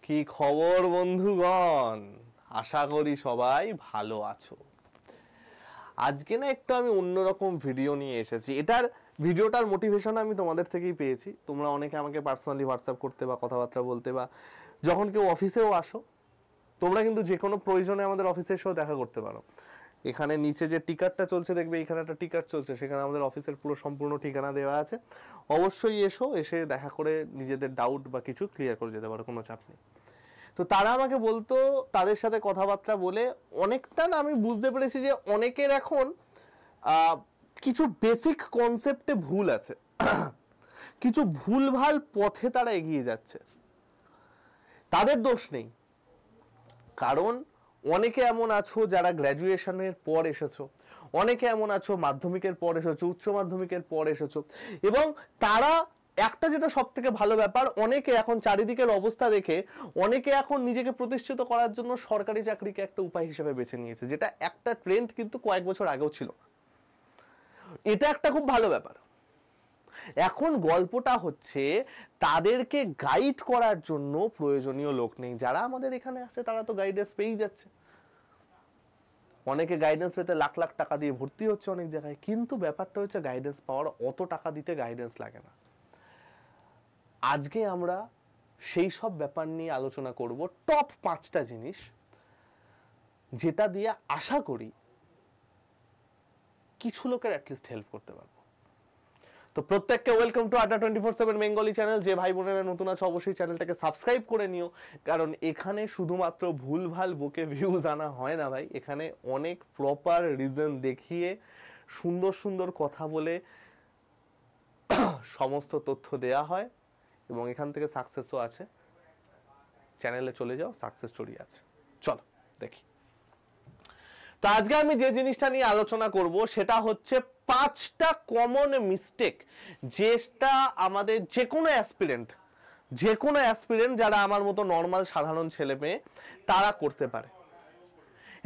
কি খবর বন্ধুগণ, আশা করি সবাই ভালো আছো। আজকে না একটু আমি অন্যরকম ভিডিও নিয়ে এসেছি। ভিডিওটার মোটিভেশন আমি তোমাদের থেকেই পেয়েছি। তোমরা অনেকে আমাকে পার্সোনালি হোয়াটসঅ্যাপ করতে বা কথাবার্তা বলতে, বা যখন কেউ অফিসেও আসো, তোমরা কিন্তু যে কোনো প্রয়োজনে আমাদের অফিসের সাথেও দেখা করতে পারো। এখানে নিচে যে টিকারটা চলছে দেখবে, এখানে একটা টিকার চলছে, সেখানে আমাদের অফিসের পুরো সম্পূর্ণ ঠিকানা দেওয়া আছে। অবশ্যই এসে দেখা করে নিজেদের ডাউট বা কিছু ক্লিয়ার করে যেতে পারো, কোনো চাপ নেই। তো তারা আমাকে বলতো, তাদের সাথে কথাবার্তা বলে অনেকটা না আমি বুঝতে পেরেছি যে অনেকের এখন কিছু বেসিক কনসেপ্টে ভুল আছে, কিছু ভুলভাল পথে তারা এগিয়ে যাচ্ছে। তাদের দোষ নেই, কারণ অনেকে এমন আছো যারা গ্র্যাজুয়েশনের পর এসেছো, অনেকে এমন আছো মাধ্যমিকের পর এসেছো, উচ্চ মাধ্যমিকের পর এসেছো, এবং তারা একটা যেটা সব থেকে ভালো ব্যাপার, অনেকে এখন চারিদিকের অবস্থা দেখে অনেকে এখন নিজেকে প্রতিষ্ঠিত করার জন্য সরকারি চাকরিকে একটা উপায় হিসেবে বেছে নিয়েছে, যেটা একটা ট্রেন্ড কিন্তু কয়েক বছর আগেও ছিল। এটা একটা খুব ভালো ব্যাপার। এখন গল্পটা হচ্ছে তাদেরকে গাইড করার জন্য প্রয়োজনীয় লোক নেই। যারা আমাদের এখানে আছে তারা তো গাইডেন্স পেয়েই যাচ্ছে। অনেকে গাইডেন্স পেতে লাখ লাখ টাকা দিয়ে ভর্তি হচ্ছে অনেক জায়গায়, কিন্তু ব্যাপারটা হচ্ছে গাইডেন্স পাওয়ার অত টাকা দিতে গাইডেন্স লাগে না। আজকে আমরা সেই সব ব্যাপার নিয়ে আলোচনা করব, টপ 5টা জিনিস যেটা দিয়ে আশা করি কিছু লোকের অ্যাটলিস্ট হেল্প করতে পারবো। তো প্রত্যেককে ওয়েলকাম টু আড্ডা 24/7 বেঙ্গলি চ্যানেল। যে ভাই বোনেরা নতুন আছে অবশ্যই চ্যানেলটাকে সাবস্ক্রাইব করে নিও, কারণ এখানে শুধুমাত্র ভুলভাল বকে ভিউজ আনা হয় না ভাই, এখানে অনেক প্রপার রিজন দেখিয়ে সুন্দর সুন্দর কথা বলে সমস্ত তথ্য দেয়া হয়, এবং এখান থেকে সাকসেসও আছে। চ্যানেলে চলে যাও, সাকসেস স্টোরি আছে। চলো দেখি। তো আজকে আমি যে জিনিসটা নিয়ে আলোচনা করব সেটা হচ্ছে 5টা কমন মিস্টেক, যেটা আমাদের যে কোনো অ্যাসপিরেন্ট যারা আমার মতো নর্মাল সাধারণ ছেলে মেয়ে তারা করতে পারে।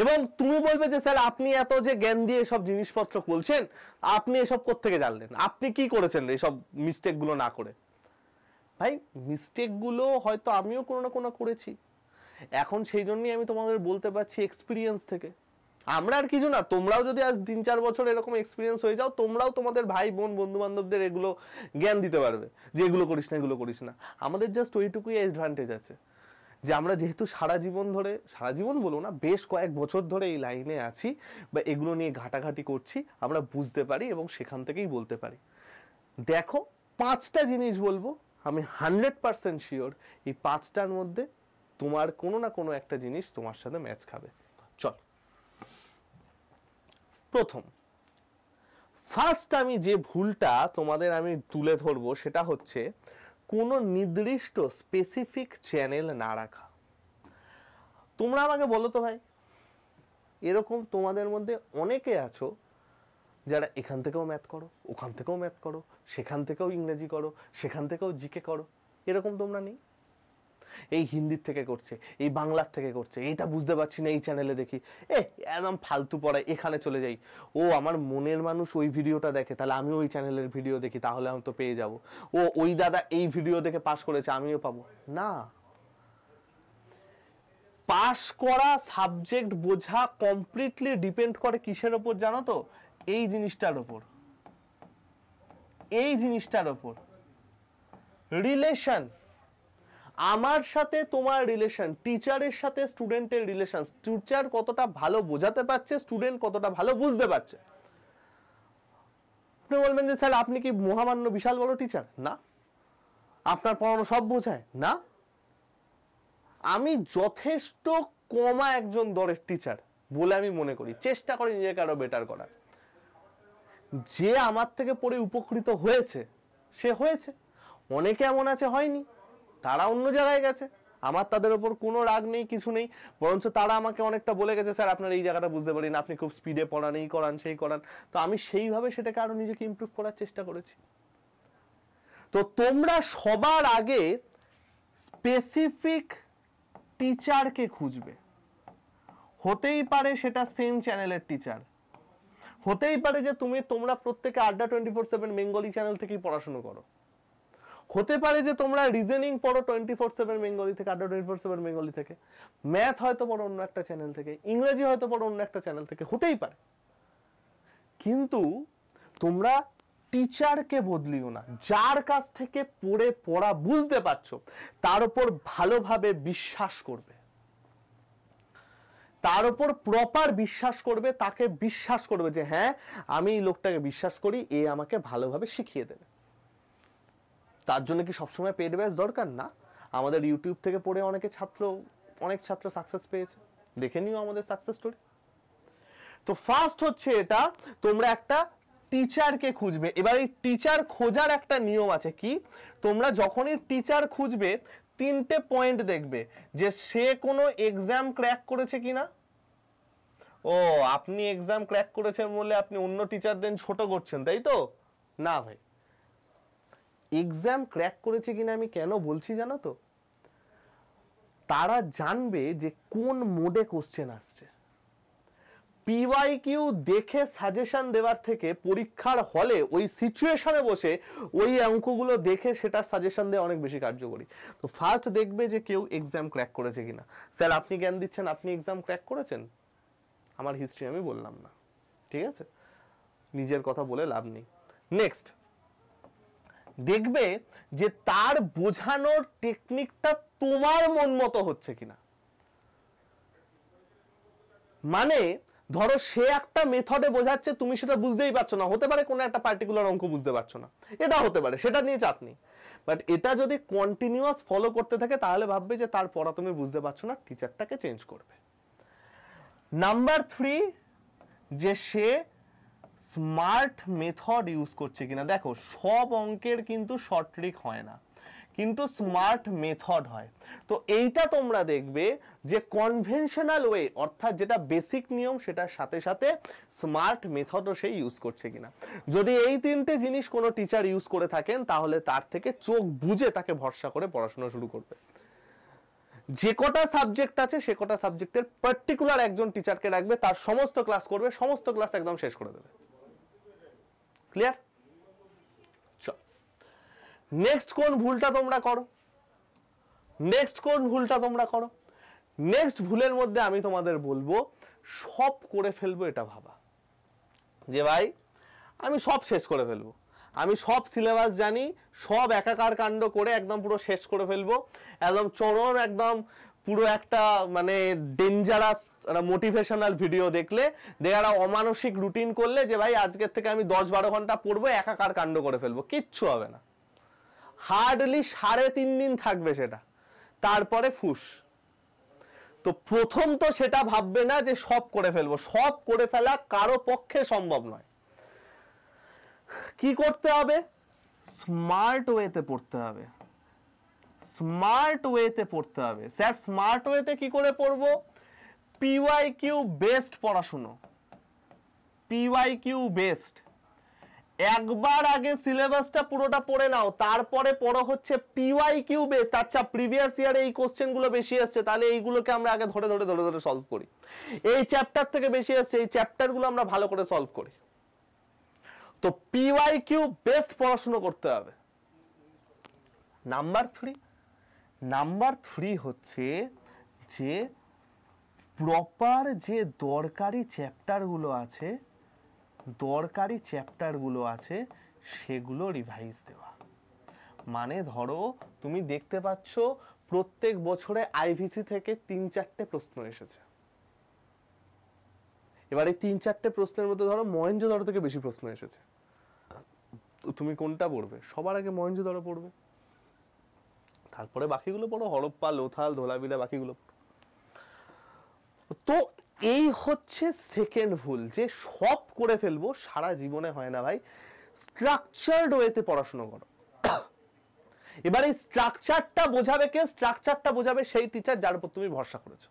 এবং তুমি বলবে যে স্যার আপনি এত যে জ্ঞান দিয়ে সব জিনিসপত্র বলছেন, আপনি এসব কোত্থেকে জানলেন, আপনি কি করেছেন এইসব মিস্টেকগুলো না করে? ভাই, মিস্টেকগুলো হয়তো আমিও কোনো না কোনো করেছি, এখন সেই জন্যই আমি তোমাদের বলতে পারছি এক্সপিরিয়েন্স থেকে। আমরা আর কিছু না, তোমরাও যদি আজ 3-4 বছর এরকম এক্সপিরিয়েন্স হয়ে যাও, তোমরাও তোমাদের ভাই বোন বন্ধু বান্ধবদের এগুলো জ্ঞান দিতে পারবে যে এগুলো করিস না, এগুলো করিস না। আমাদের জাস্ট ওইটুকুই অ্যাডভান্টেজ আছে যে আমরা যেহেতু সারা জীবন বলবো না, বেশ কয়েক বছর ধরে এই লাইনে আছি বা এগুলো নিয়ে ঘাটাঘাটি করছি, আমরা বুঝতে পারি এবং সেখান থেকেই বলতে পারি। দেখো, 5টা জিনিস বলবো, আমি 100% শিওর এই 5টার মধ্যে তোমার কোনো না কোনো একটা জিনিস তোমার সাথে ম্যাচ খাবে। চল, ফার্স্ট আমি যে ভুলটা তোমাদের আমি তুলে ধরবো সেটা হচ্ছে কোনো নির্দিষ্ট স্পেসিফিক চ্যানেল না রাখা। তোমরা আমাকে বলো তো ভাই, এরকম তোমাদের মধ্যে অনেকে আছো যারা এখান থেকেও ম্যাথ করো, ওখান থেকেও ম্যাথ করো, সেখান থেকেও ইংরেজি করো, সেখান থেকেও জিকে করো, এরকম তোমরা নেই? এই হিন্দির থেকে করছে, এই বাংলার থেকে করছে, এইটা বুঝতে পারছি না, এই চ্যানেলে দেখি একদম ফালতু পড়ায়, এখানে চলে যাই, ও আমার মনের মানুষ ওই ভিডিওটা দেখে, তাহলে আমি ওই চ্যানেলের ভিডিও দেখি, তাহলে আমি তো পেয়ে যাব। ও ওই দাদা এই ভিডিও দেখে পাস করেছে, আমিও পাবো না। পাস করা, সাবজেক্ট বোঝা কমপ্লিটলি ডিপেন্ড করে কিসের ওপর জানো তো? এই জিনিসটার ওপর রিলেশন। আমার সাথে তোমার রিলেশন, টিচারের সাথে স্টুডেন্টের রিলেশন, টিচার কতটা ভালো বোঝাতে পারছে, স্টুডেন্ট কতটা ভালো বুঝতে পারছে। আপনি বলবেন যে স্যার আপনি কি মহামান্য বিশাল বড় টিচার? না। আপনার পড়ানো সব বোঝায়? না। আমি যথেষ্ট কমা একজন দরের টিচার বলে আমি মনে করি, চেষ্টা করি নিজেকে আরো বেটার করার। যে আমার থেকে পড়ে উপকৃত হয়েছে সে হয়েছে, অনেকে এমন আছে হয়নি, তারা অন্য জায়গায় গেছে। আমার তাদের উপর কোনো রাগ নেই, কিছু নেই, বরঞ্চ তারা আমাকে অনেকটা বলে গেছে স্যার আপনার এই জায়গাটা বুঝতে পারি না, আপনি খুব স্পিডে পড়ান, এই করান সেই করান। তো আমি সেইভাবে সেটাকে আরো নিজেকে ইমপ্রুভ করার চেষ্টা করেছি। তো তোমরা সবার আগে স্পেসিফিক টিচারকে খুঁজবে। হতেই পারে সেটা সেম চ্যানেলের টিচার, হতেই পারে যে তোমরা প্রত্যেকে আড্ডা 24/7 বেঙ্গলি চ্যানেল থেকেই পড়াশোনা করো, হতে পারে যে তোমরা রিজনিং পড়ো 24/7 বেঙ্গলি থেকে, আড্ডা 24/7 বেঙ্গলি থেকে, ম্যাথ হয়তো পড়ো অন্য একটা চ্যানেল থেকে, ইংরেজি হয়তো পড়ো অন্য একটা চ্যানেল থেকে, হতেই পারে। কিন্তু তোমরা টিচারকে বদলিও না, যার কাছ থেকে পড়ে পড়া বুঝতে পারছো তার উপর ভালোভাবে বিশ্বাস করবে, তার উপর প্রপার বিশ্বাস করবে, তাকে বিশ্বাস করবে যে হ্যাঁ আমি এই লোকটাকে বিশ্বাস করি, এ আমাকে ভালোভাবে শিখিয়ে দেবে। তার জন্য কি সবসময় পেড ব্যাচ দরকার? না। আমাদের ইউটিউব থেকে পড়ে অনেক ছাত্র সাকসেস পেয়েছে, দেখে নিও আমাদের সাকসেস স্টোরি। তো ফার্স্ট হচ্ছে এটা, তোমরা একটা টিচারকে খুঁজবে। এবার এই টিচার খোঁজার একটা নিয়ম আছে, কি তোমরা যখনই টিচার খুঁজবে 3টে পয়েন্ট দেখবে, যে সে কোনো এক্সাম ক্র্যাক করেছে কিনা। ও আপনি এক্সাম ক্র্যাক করেছেন বলে আপনি অন্য টিচারদের ছোট করছেন, তাই তো? না ভাই, এক্সাম ক্র্যাক করেছে কিনা আমি কেন বলছি জানো তো? তারা জানবে যে কোন মোডে কোশ্চেন আসছে। পিওয়াইকিউ দেখে সাজেশন দেওয়ার থেকে পরীক্ষার হলে ওই সিচুয়েশনে বসে ওই অঙ্কগুলো দেখে সেটার সাজেশন দেওয়া অনেক বেশি কার্যকরী। তো ফার্স্ট দেখবে যে কেউ এক্সাম ক্র্যাক করেছে কিনা। স্যার আপনি জ্ঞান দিচ্ছেন, আপনি এক্সাম ক্র্যাক করেছেন? আমার হিস্ট্রি আমি বললাম না, ঠিক আছে? নিজের কথা বলে লাভ নেই। নেক্সট দেখবে যে তার বোঝানোর টেকনিকটা তোমার মন মতো হচ্ছে কিনা। মানে ধরো সে একটা মেথডে বোঝাচ্ছে, তুমি সেটা বুঝতেই পারছো না, হতে পারে কোনো একটা পার্টিকুলার অঙ্ক বুঝতে পারছো না, এটা হতে পারে, সেটা নিয়ে চাপ নেই। বাট এটা যদি কন্টিনিউয়াস ফলো করতে থাকে তাহলে ভাববে যে তার পড়া তুমি বুঝতে পারছো না, টিচারটাকে চেঞ্জ করবে। নাম্বার 3, যে সে স্মার্ট মেথড ইউজ করছে কিনা। দেখো সব অঙ্কের কিন্তু শর্ট ট্রিক হয় না, কিন্তু স্মার্ট মেথড হয়। তো এইটা তোমরা দেখবে যে কনভেনশনাল ওয়ে, অর্থাৎ যেটা বেসিক নিয়ম সেটার সাথে সাথে স্মার্ট মেথডও সে ইউজ করছে কিনা। যদি এই 3টে জিনিস কোনো টিচার ইউজ করে থাকেন তাহলে তার থেকে চোখ বুজে তাকে ভরসা করে পড়াশোনা শুরু করবে। যে কটা সাবজেক্ট আছে সে কটা সাবজেক্টের পার্টিকুলার একজন টিচারকে রাখবে, তার সমস্ত ক্লাস করবে, সমস্ত ক্লাস একদম শেষ করে দেবে। ক্লিয়ার? নেক্সট কোন ভুলটা তোমরা করো? নেক্সট ভুলের মধ্যে আমি তোমাদের বলবো, সব করে ফেলবো এটা ভাবা, যে ভাই আমি সব শেষ করে ফেলবো, আমি সব সিলেবাস জানি, সব একাকার কাণ্ড করে একদম পুরো শেষ করে ফেলবো, একদম চরম, একদম পুরো একটা মানে ডেঞ্জারাস মোটিভেশনাল ভিডিও দেখলে, একটা অমানসিক রুটিন করলে যে ভাই আজকের থেকে আমি 10-12 ঘন্টা পড়বো, একাকার কাণ্ড করে ফেলবো, কিচ্ছু হবে না। হার্ডলি 3.5 দিন থাকবে সেটা, তারপরে ফুস। তো প্রথম তো সেটা ভাববে না যে সব করে ফেলবো, সব করে ফেলা কারো পক্ষে সম্ভব নয়। কি করতে হবে? স্মার্ট ওয়েতে পড়তে হবে, স্মার্ট ওয়েতে পড়তে হবে। স্যার স্মার্ট ওয়েতে কি করে পড়বো? পিওয়াইকিউ বেসড পড়াশুনো, পিওয়াইকিউ বেসড। একবার আগে সিলেবাসটা পুরোটা পড়ে নাও, তারপরে পড়ো হচ্ছে পিওয়াইকিউ বেসড। আচ্ছা প্রিভিয়াস ইয়ারে এই কোশ্চেনগুলো বেশি আসছে, তাহলে এইগুলোকে আমরা আগে ধরে ধরে ধরে ধরে সলভ করি। এই চ্যাপ্টার থেকে বেশি আসছে, এই চ্যাপ্টারগুলো আমরা ভালো করে সলভ করি। তো পিওয়াইকিউ বেসড পড়াশোনা করতে হবে। নাম্বার 3 হচ্ছে যে প্রপার যে দরকারি চ্যাপ্টারগুলো আছে সেগুলো রিভাইজ দেওয়া। মানে ধরো তুমি দেখতে পাচ্ছ প্রত্যেক বছরে আইভিসি থেকে 3-4টে প্রশ্ন এসেছে। এবার এই 3-4টে প্রশ্নের মধ্যে ধরো মহেঞ্জোদারো থেকে বেশি প্রশ্ন এসেছে, তুমি কোনটা পড়বে? সবার আগে মহেঞ্জোদারো পড়বে, তারপরে বাকিগুলো পড়ো, হরপ্পা, লোথাল, ধোলাবিরা, বাকিগুলো। তো এই হচ্ছে সেকেন্ড ভুল, যে সব করে ফেলবো, সারা জীবনে হয় না ভাই। স্ট্রাকচারড ওয়েতে পড়াশোনা করো। এবার এই স্ট্রাকচারটা বোঝাবে কে? স্ট্রাকচারটা বোঝাবে সেই টিচার যার উপর তুমি ভরসা করেছো।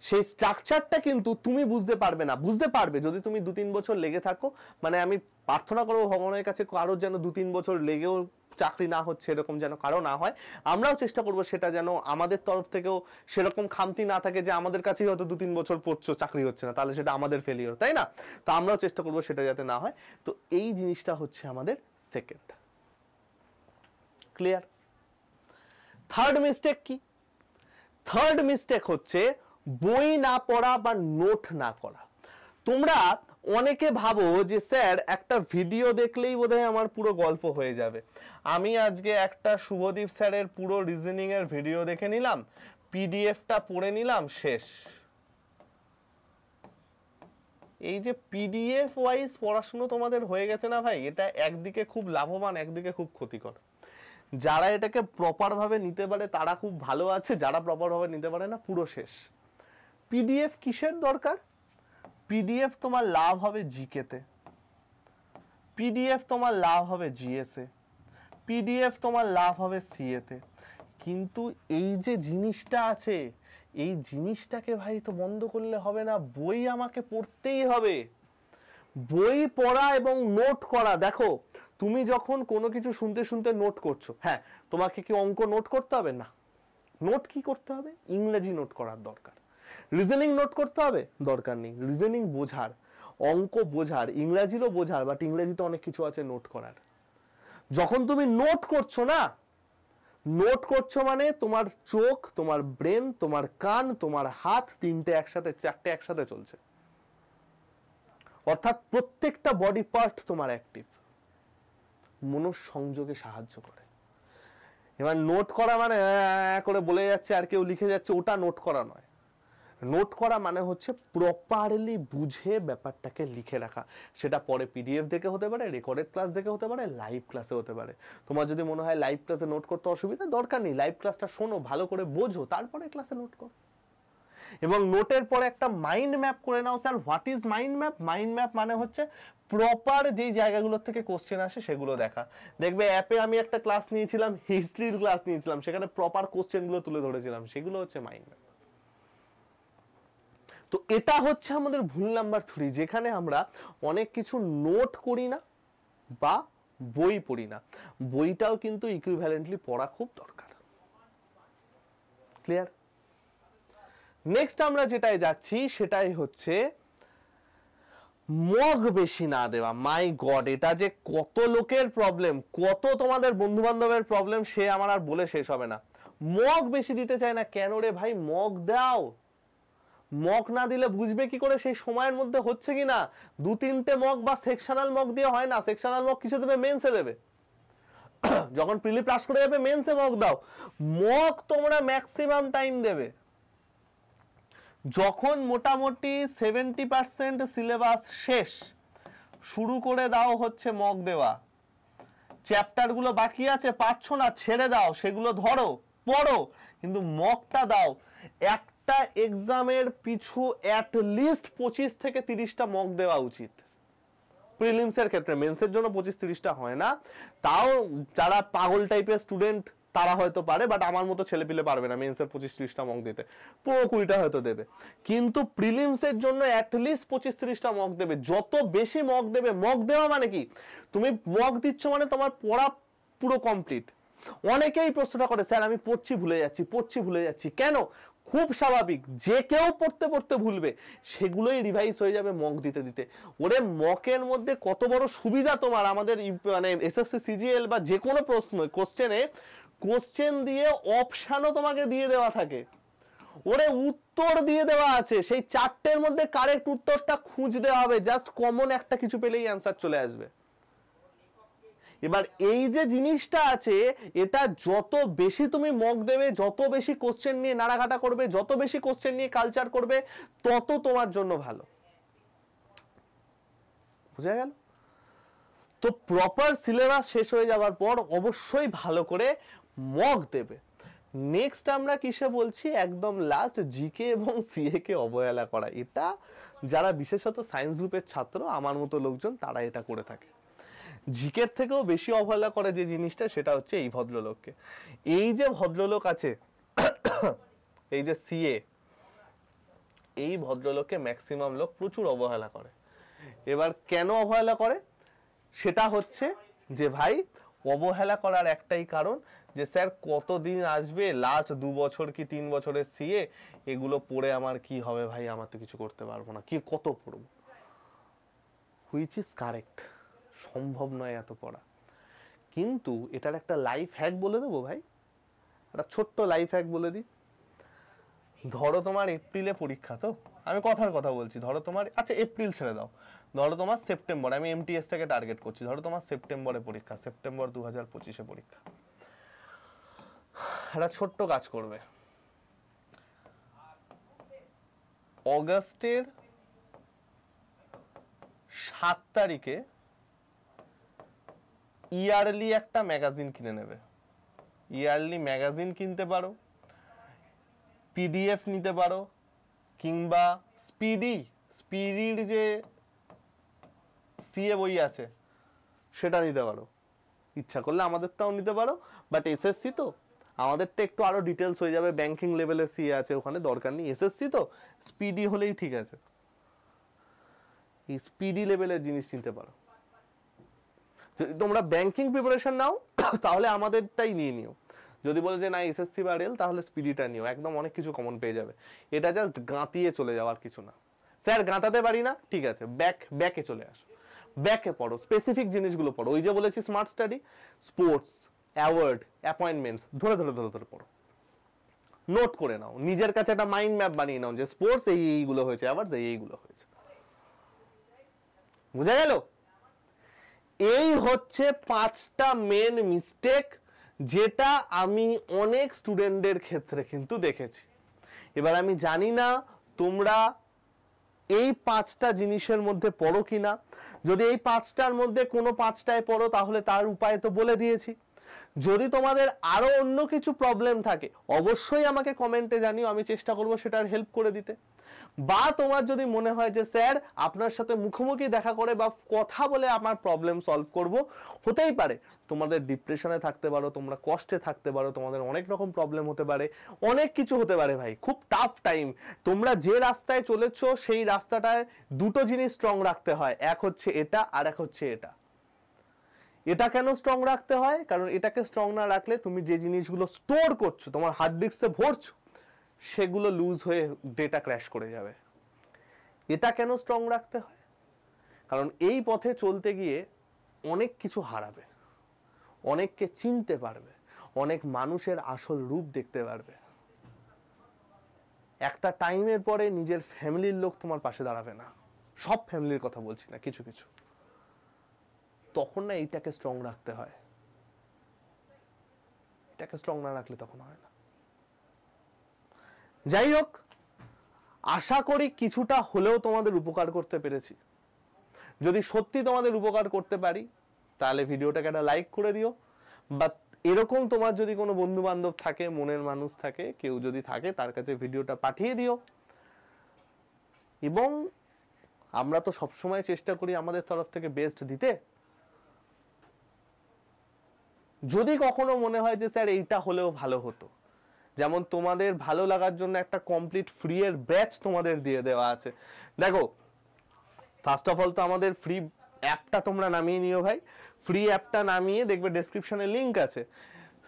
সেই স্ট্রাকচারটা কিন্তু তুমি বুঝতে পারবে না, বুঝতে পারবে যদি তুমি 2-3 বছর লেগে থাকো। মানে আমি প্রার্থনা করবো ভগবানের কাছে কারোর যেন 2-3 বছর লেগেও চাকরি না হচ্ছে এরকম যেন কারো না হয়। আমরাও চেষ্টা করবো সেটা যেন আমাদের তরফ থেকেও সেরকম খামতি না থাকে যে আমাদের কাছেই হয়তো 2-3 বছর পড়ছো চাকরি হচ্ছে না, তাহলে সেটা আমাদের ফেলিওর, তাই না? তো আমরাও চেষ্টা করবো সেটা যাতে না হয়। তো এই জিনিসটা হচ্ছে আমাদের সেকেন্ড। ক্লিয়ার? থার্ড মিস্টেক কি? থার্ড মিস্টেক হচ্ছে বই না পড়া বা নোট না করা। তোমরা অনেকে ভাবো যে স্যার একটা ভিডিও দেখলেই বোধহয় আমার পুরো গল্প হয়ে যাবে। আমি আজকে একটা শুভদীপ স্যারের পুরো রিজনিং এর ভিডিও দেখে নিলাম, পিডিএফটা পড়ে নিলাম, শেষ। এই যে পিডিএফ ওয়াইজ পড়াশোনা তোমাদের হয়ে গেছে না ভাই, এটা একদিকে খুব লাভবান, একদিকে খুব ক্ষতিকর। যারা এটাকে প্রপার ভাবে নিতে পারে তারা খুব ভালো আছে, যারা প্রপার ভাবে নিতে পারে না পুরো শেষ। পিডিএফ কিসের দরকার? পিডিএফ তোমার লাভ হবে জিকেতে, পিডিএফ তোমার লাভ হবে জিএসে, পিডিএফ তোমার লাভ হবে সিএতে। কিন্তু এই যে জিনিসটা আছে, এই জিনিসটাকে ভাই তো বন্ধ করলে হবে না, বই আমাকে পড়তেই হবে। বই পড়া এবং নোট করা। দেখো তুমি যখন কোনো কিছু শুনতে শুনতে নোট করছো, হ্যাঁ তোমাকে কি অঙ্ক নোট করতে হবে? না। নোট কি করতে হবে? ইংরেজি নোট করার দরকার। রিজনিং নোট করতে হবে? দরকার নেই। রিজনিং বোঝার, অঙ্ক বোঝার, ইংরেজিরও বোঝার, বাট ইংরেজিতে অনেক কিছু আছে নোট করার। যখন তুমি নোট করছো না, নোট করছো মানে তোমার চোখ, তোমার ব্রেন, তোমার কান, তোমার হাত, তিনটে একসাথে, চারটে একসাথে চলছে। অর্থাৎ প্রত্যেকটা বডি পার্ট তোমার অ্যাক্টিভ, মনোসংযোগে সাহায্য করে। এবার নোট করা মানে করে বলে যাচ্ছে আর কেউ লিখে যাচ্ছে, ওটা নোট করা নয়। নোট করা মানে হচ্ছে প্রপারলি বুঝে ব্যাপারটাকে লিখে রাখা। সেটা পরে পিডিএফ দেখে হতে পারে, রেকর্ডেড ক্লাস দেখে হতে পারে, লাইভ ক্লাসে হতে পারে। তোমার যদি মনে হয় লাইভ ক্লাসে নোট করতে অসুবিধা, দরকার নেই, লাইভ ক্লাসটা শোনো, ভালো করে বোঝো, তারপরে ক্লাসে নোট করো। এবং নোটের পরে একটা মাইন্ড ম্যাপ করে নাও। Sir what is mind map? Mind map মানে হচ্ছে প্রপার যেই জায়গাগুলোর থেকে কোশ্চেন আসে সেগুলো দেখা। দেখবে অ্যাপে আমি একটা ক্লাস নিয়েছিলাম, হিস্ট্রির ক্লাস নিয়েছিলাম, সেখানে প্রপার কোশ্চেনগুলো তুলে ধরেছিলাম, সেগুলো হচ্ছে মাইন্ড ম্যাপ। তো এটা হচ্ছে আমাদের ভুল নাম্বার 3, যেখানে আমরা অনেক কিছু নোট করি না বা বই পড়ি না। বইটাও কিন্তু ইকুইভ্যালেন্টলি পড়া খুব দরকার। ক্লিয়ার? নেক্সট আমরা যেটাই যাচ্ছি সেটাই হচ্ছে মগ বেশি না দেওয়া। মাই গড, এটা যে কত লোকের প্রবলেম, কত তোমাদের বন্ধু বান্ধবের প্রবলেম, সে আমার আর বলে শেষ হবে না। মগ বেশি দিতে চায় না কেন রে ভাই? মগ দাও। মক না দিলে বুঝবে কি করে সেই সময়ের মধ্যে হচ্ছে কিনা? 2-3টে মক বা সেকশনাল মক দিয়ে হয় না। সেকশনাল মক কিসে দেবে? মেন্সে দেবে। যখন প্রিলি পাস করে যাবে মেন্সে মক দাও। মক তোমরা ম্যাক্সিমাম টাইম দেবে যখন মোটামুটি 70% সিলেবাস শেষ, শুরু করে দাও হচ্ছে মক দেওয়া। চ্যাপ্টারগুলো বাকি আছে, পারছো না, ছেড়ে দাও, সেগুলো ধরো, পড়ো, কিন্তু মকটা দাও। একটা এক্সামের পিছু অ্যাট লিস্ট 25 থেকে 30টা মক দেওয়া উচিত। প্রিলিমসের ক্ষেত্রে, মেন্সের জন্য 25-30টা হয় না, তাও যারা পাগল টাইপের স্টুডেন্ট তারা হয়তো পারে, বাট আমার মতো ছেলেপিলে পারবে না মেন্সের 25-30টা মক দিতে। 15-20টা হয়তো দেবে, কিন্তু প্রিলিমসের জন্য অ্যাটলিস্ট 25-30টা মক দেবে। যত বেশি মক দেবে, মক দেওয়া মানে কি? তুমি মক দিচ্ছ মানে তোমার পড়া পুরো কমপ্লিট। অনেকেই প্রশ্নটা করে, স্যার আমি পড়ছি ভুলে যাচ্ছি, পড়ছি ভুলে যাচ্ছি। কেন? খুব স্বাভাবিক, যে কেউ পড়তে পড়তে ভুলবে, সেগুলোই রিভাইজ হয়ে যাবে মক দিতে দিতে। ওরে মকের মধ্যে কত বড় সুবিধা তোমার, আমাদের মানে এসএসসি সিজিএল বা যে কোনো প্রশ্ন কোশ্চেনে কোশ্চেন দিয়ে অপশানও তোমাকে দিয়ে দেওয়া থাকে, ওরে উত্তর দিয়ে দেওয়া আছে, সেই 4টের মধ্যে কারেক্ট উত্তরটা খুঁজতে হবে, জাস্ট কমন একটা কিছু পেলেই অ্যান্সার চলে আসবে। এবার এই যে জিনিসটা আছে, এটা যত বেশি তুমি মক দেবে, যত বেশি কোশ্চেন নিয়ে নাড়াঘাটা করবে, যত বেশি কোশ্চেন নিয়ে কালচার করবে, তত তোমার জন্য ভালো। বুঝা গেল? তো প্রপার সিলেবাস শেষ হয়ে যাওয়ার পর অবশ্যই ভালো করে মক দেবে। নেক্সট আমরা কিসে বলছি? একদম লাস্ট, জিকে এবং সিএ কে অবহেলা করা। এটা যারা বিশেষত সায়েন্স গ্রুপের ছাত্র, আমার মতো লোকজন, তারা এটা করে থাকে। জিকের থেকেও বেশি অবহেলা করে যে জিনিসটা, সেটা হচ্ছে এই ভদ্রলোককে। এই যে ভদ্রলোক আছে, এই যে সিএ, এই ভদ্রলোককে ম্যাক্সিমাম লোক প্রচুর অবহেলা করে। এবার কেন অবহেলা করে? সেটা হচ্ছে যে ভাই, অবহেলা করার একটাই কারণ যে স্যার কতদিন আসবে, লাস্ট 2 বছর কি 3 বছরের সিএ, এগুলো পড়ে আমার কি হবে ভাই, আমার তো কিছু করতে পারবো না, কি কত পড়বো। হুইচ ইজ কারেক্ট, সম্ভব নয় এত পড়া। কিন্তু এটার একটা লাইফ হ্যাক বলে দেবো ভাই, একটা ছোট্ট লাইফ হ্যাক বলে দিই। ধরো তোমার এপ্রিলে পরীক্ষা, তো আমি কথার কথা বলছি, ধরো তোমার, আচ্ছা এপ্রিল ছেড়ে দাও, ধরো তোমার সেপ্টেম্বর, আমি এমটিএসটাকে টার্গেট করছি, ধরো তোমার সেপ্টেম্বরে পরীক্ষা, সেপ্টেম্বর 2025-এ পরীক্ষা। একটা ছোট্ট কাজ করবে, অগাস্টের 7 তারিখে ইয়ারলি একটা ম্যাগাজিন কিনে নেবে। ইয়ারলি ম্যাগাজিন কিনতে পারো, পিডিএফ নিতে পারো, কিংবা স্পিডির যে সিএ বই আছে সেটা নিতে পারো, ইচ্ছা করলে আমাদেরটাও নিতে পারো। বাট এসএসসি তো, আমাদেরটা একটু আরো ডিটেলস হয়ে যাবে, ব্যাংকিং লেভেলের সিএ আছে ওখানে, দরকার নেই। এসএসসি তো স্পিডি হলেই ঠিক আছে, এই স্পিডি লেভেলের জিনিস চিনতে পারো। যদি তোমরা ব্যাংকিং প্রিপারেশন নাও তাহলে আমাদেরটাই নিয়ে নিও, যদি বলে যে না এসএসসি বা রেল তাহলে স্পিডিটা নিও, একদম অনেক কিছু কমন পেয়ে যাবে। এটা জাস্ট গাঁতিয়ে চলে যাওয়ার কিছু না। স্যার গাঁতাতে পারি না, ঠিক আছে, ব্যাকে চলে আসো, ব্যাকে পড়ো, স্পেসিফিক জিনিসগুলো পড়ো। ওই যে বলেছি smart study, sports, award, appointments ধরে ধরে ধরে ধরে পড়ো, নোট করে নাও, নিজের কাছে একটা মাইন্ড ম্যাপ বানিয়ে নাও যে স্পোর্টস এইগুলো হয়েছে, অ্যাওয়ার্ডস এইগুলো হয়েছে। বুঝা গেল? এই হচ্ছে 5টা মেন মিস্টেক যেটা আমি অনেক স্টুডেন্টদের ক্ষেত্রে কিন্তু দেখেছি। এবার আমি জানি না তোমরা এই 5টা জিনিসের মধ্যে পড়ো কিনা। যদি এই 5টার মধ্যে কোনো 5টায় পড়ো তাহলে তার উপায় তো বলে দিয়েছি। যদি তোমাদের আরো অন্য কিছু প্রবলেম থাকে অবশ্যই আমাকে কমেন্টে জানিও, আমি চেষ্টা করব সেটার হেল্প করে দিতে। বা তোমার যদি মনে হয় যে স্যার আপনার সাথে মুখোমুখি দেখা করে বা কথা বলে আমার প্রবলেম সলভ করব, হতেই পারে তোমাদের ডিপ্রেশনে থাকতে পারো, তোমরা কষ্টে থাকতে পারো, তোমাদের অনেক রকম প্রবলেম হতে পারে, অনেক কিছু হতে পারে ভাই, খুব টাফ টাইম। তোমরা যে রাস্তায় চলেছো সেই রাস্তাটায় দুটো জিনিস স্ট্রং রাখতে হয়, এক হচ্ছে এটা আর এক হচ্ছে এটা। এটা কেন স্ট্রং রাখতে হয়? কারণ এটাকে স্ট্রং না রাখলে তুমি যে জিনিসগুলো স্টোর করছো তোমার হার্ড ডিস্কে ভরছো সেগুলো লুজ হয়ে ডেটা ক্র্যাশ করে যাবে। এটা কেন স্ট্রং রাখতে হয়? কারণ এই পথে চলতে গিয়ে অনেক কিছু হারাবে, অনেককে চিনতে পারবে, অনেক মানুষের আসল রূপ দেখতে পারবে। একটা টাইমের পরে নিজের ফ্যামিলির লোক তোমার পাশে দাঁড়াবে না, সব ফ্যামিলির কথা বলছি না, কিছু কিছু, তখন না এইটাকে স্ট্রং রাখতে হয়। এটাকে স্ট্রং না রাখলে তখন হয় না। যাই হোক, আশা করি কিছুটা হলেও তোমাদের উপকার করতে পেরেছি। যদি সত্যি তোমাদের উপকার করতে পারি তাহলে ভিডিওটাকে একটা লাইক করে দিও, বা এরকম তোমার যদি কোনো বন্ধু বান্ধব থাকে, মনের মানুষ থাকে, কেউ যদি থাকে তার কাছে ভিডিওটা পাঠিয়ে দিও। এবং আমরা তো সবসময় চেষ্টা করি আমাদের তরফ থেকে বেস্ট দিতে। যদি কখনো মনে হয় যে স্যার এইটা হলেও ভালো হতো, যেমন তোমাদের ভালো লাগার জন্য একটা কমপ্লিট ফ্রি এর ব্যাচ তোমাদের দিয়ে দেওয়া আছে। দেখো, ফার্স্ট অফ অল তো আমাদের ফ্রি অ্যাপটা তোমরা নামিয়ে নিও ভাই। ফ্রি অ্যাপটা নামিয়ে দেখবে ডেসক্রিপশনে লিংক আছে,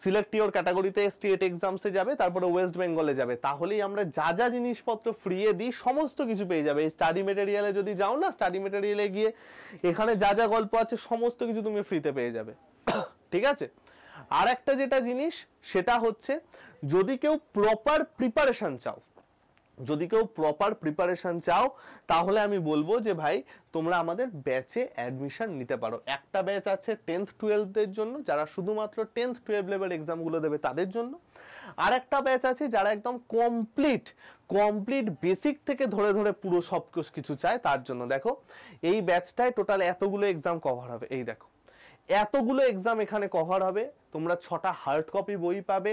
সিলেক্ট ইওর ক্যাটাগরিতে স্টেট এক্সামসে যাবে, তারপরে ওয়েস্ট বেঙ্গলে যাবে, তাহলেই আমরা যা যা জিনিসপত্র ফ্রি এ দিই সমস্ত কিছু পেয়ে যাবে। এই স্টাডি মেটেরিয়ালে যদি যাও না, স্টাডি মেটেরিয়ালে গিয়ে এখানে যা যা গল্প আছে সমস্ত কিছু তুমি ফ্রিতে পেয়ে যাবে। ঠিক আছে? আর একটা যেটা জিনিস সেটা হচ্ছে, যদি কেউ প্রপার প্রিপারেশন চাও তাহলে আমি বলবো যে ভাই তোমরা আমাদের ব্যাচে অ্যাডমিশন নিতে পারো। একটা ব্যাচ আছে 10th 12th এর জন্য, যারা শুধুমাত্র 10th 12 লেভেল এক্সাম গুলো দেবে তাদের জন্য। আর একটা ব্যাচ আছে যারা একদম কমপ্লিট বেসিক থেকে ধরে ধরে পুরো সব কিছু চায় তার জন্য। দেখো, এই ব্যাচটায় টোটাল এতগুলো এক্সাম কভার হবে। এই দেখো, এতগুলো এক্সাম এখানে কভার হবে। তোমরা 6টা হার্ড কপি বই পাবে,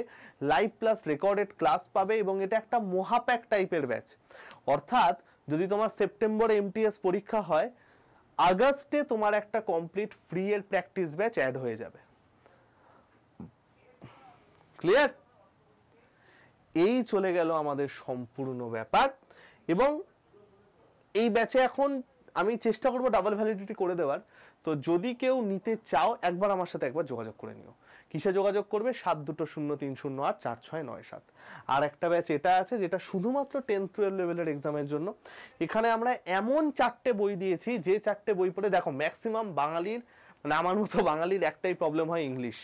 লাইভ প্লাস রেকর্ডেড ক্লাস পাবে, এবং এটা একটা মহাপ্যাক টাইপের ব্যাচ। অর্থাৎ যদি তোমার সেপ্টেম্বরে এমটিএস পরীক্ষা হয়, আগস্টে তোমার একটা কমপ্লিট ফ্রি এর প্র্যাকটিস ব্যাচ অ্যাড হয়ে যাবে। ক্লিয়ার? এই চলে গেল আমাদের সম্পূর্ণ ব্যাপার। এবং এই ব্যাচে এখন আমি চেষ্টা করব ডাবল ভ্যালিডিটি করে দেওয়ার। তো যদি কেউ নিতে চাও একবার আমার সাথে একবার যোগাযোগ করে নিও। কিসে যোগাযোগ করবে? 7203084697। আর একটা ব্যাচ এটা আছে যেটা শুধুমাত্র 10th 12 লেভেলের এক্সামের জন্য। এখানে আমরা এমন 4টে বই দিয়েছি যে 4টে বই পড়ে দেখো ম্যাক্সিমাম বাঙালির মানে আমার মতো বাঙালির একটাই প্রবলেম হয় ইংলিশ।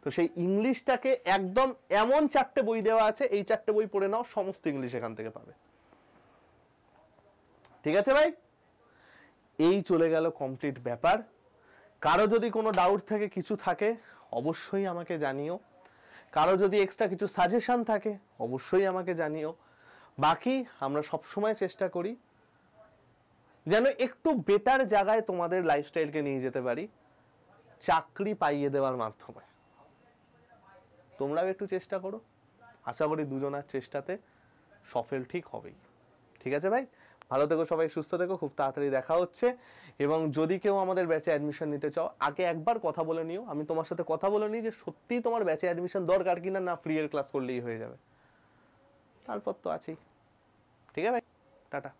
তো সেই ইংলিশটাকে একদম এমন 4টে বই দেওয়া আছে, এই 4টে বই পড়ে নাও, সমস্ত ইংলিশ এখান থেকে পাবে। ঠিক আছে ভাই, এই চলে গেল কমপ্লিট ব্যাপার। কারো যদি কোনো ডাউট থাকে, কিছু থাকে, অবশ্যই আমাকে জানিও। কারো যদি এক্সট্রা কিছু সাজেশন থাকে অবশ্যই আমাকে জানিও। বাকি আমরা সবসময় চেষ্টা করি যেন একটু বেটার জায়গায় তোমাদের লাইফস্টাইলকে নিয়ে যেতে পারি, চাকরি পাইয়ে দেওয়ার মাধ্যমে। তোমরাও একটু চেষ্টা করো, আশা করি দুজনের চেষ্টাতে সফল ঠিক হবেই। ঠিক আছে ভাই, ভালো থেকো সবাই, সুস্থ থেকো, খুব তাড়াতাড়ি দেখা হচ্ছে। এবং যদি কেউ আমাদের ব্যাচে অ্যাডমিশন নিতে চাও, আগে একবার কথা বলে নিও, আমি তোমার সাথে কথা বলে নিই যে সত্যিই তোমার ব্যাচে অ্যাডমিশন দরকার কিনা, না ফ্রি এর ক্লাস করলেই হয়ে যাবে, তারপর তো আছেই। ঠিক আছে ভাই, টাটা।